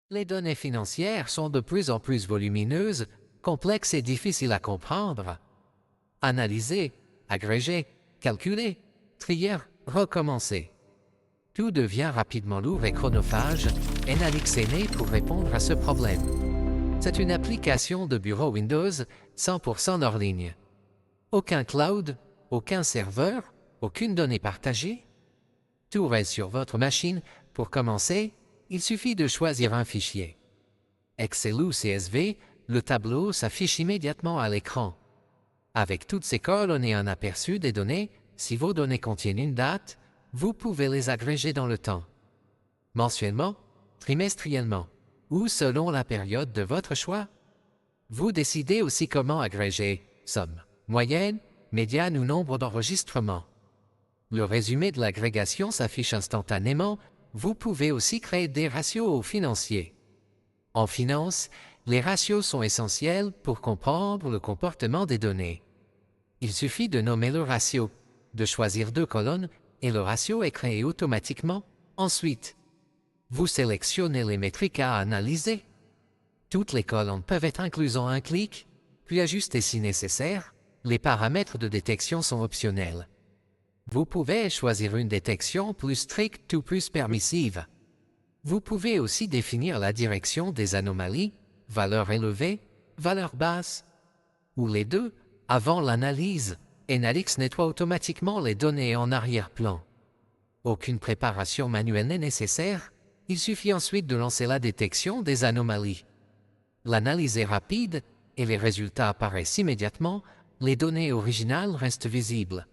Les données financières sont de plus en plus volumineuses, complexes et difficiles à comprendre. Analyser, agréger, calculer, trier, recommencer. Tout devient rapidement lourd et chronophage, et Analyx est né pour répondre à ce problème. C'est une application de bureau Windows 100% hors ligne. Aucun cloud, aucun serveur, aucune donnée partagée. Tout reste sur votre machine. Pour commencer, il suffit de choisir un fichier. Excel ou CSV, le tableau s'affiche immédiatement à l'écran. Avec toutes ces coordonnées et un aperçu des données, si vos données contiennent une date, vous pouvez les agréger dans le temps. Mensuellement, trimestriellement, ou selon la période de votre choix. Vous décidez aussi comment agréger, somme, moyenne, médiane ou nombre d'enregistrements. Le résumé de l'agrégation s'affiche instantanément. Vous pouvez aussi créer des ratios financiers. En finance, les ratios sont essentiels pour comprendre le comportement des données. Il suffit de nommer le ratio, de choisir 2 colonnes, et le ratio est créé automatiquement. Ensuite, vous sélectionnez les métriques à analyser. Toutes les colonnes peuvent être incluses en un clic, puis ajustées si nécessaire. Les paramètres de détection sont optionnels. Vous pouvez choisir une détection plus stricte ou plus permissive. Vous pouvez aussi définir la direction des anomalies, valeurs élevées, valeurs basses, ou les deux, avant l'analyse. Analyx nettoie automatiquement les données en arrière-plan. Aucune préparation manuelle n'est nécessaire, il suffit ensuite de lancer la détection des anomalies. L'analyse est rapide et les résultats apparaissent immédiatement, les données originales restent visibles.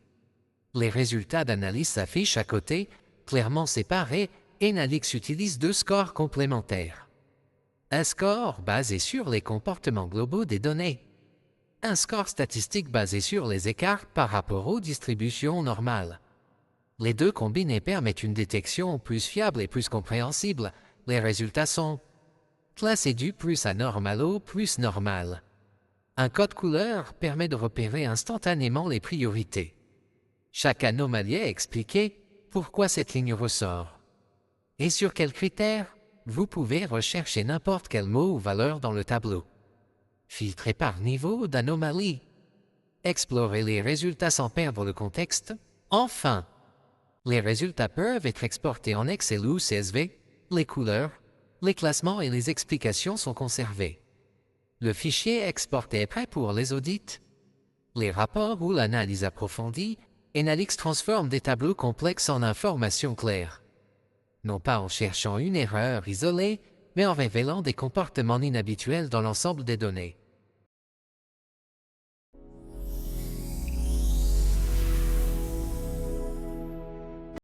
Les résultats d'analyse s'affichent à côté, clairement séparés, et Analyx utilise 2 scores complémentaires. Un score basé sur les comportements globaux des données. Un score statistique basé sur les écarts par rapport aux distributions normales. Les deux combinés permettent une détection plus fiable et plus compréhensible. Les résultats sont classés du plus anormal au plus normal. Un code couleur permet de repérer instantanément les priorités. Chaque anomalie est expliquée, pourquoi cette ligne ressort. Et sur quels critères, vous pouvez rechercher n'importe quel mot ou valeur dans le tableau. Filtrer par niveau d'anomalie. Explorer les résultats sans perdre le contexte. Enfin, les résultats peuvent être exportés en Excel ou CSV, les couleurs, les classements et les explications sont conservés. Le fichier exporté est prêt pour les audits, les rapports ou l'analyse approfondie. Analyx transforme des tableaux complexes en informations claires. Non pas en cherchant une erreur isolée, mais en révélant des comportements inhabituels dans l'ensemble des données.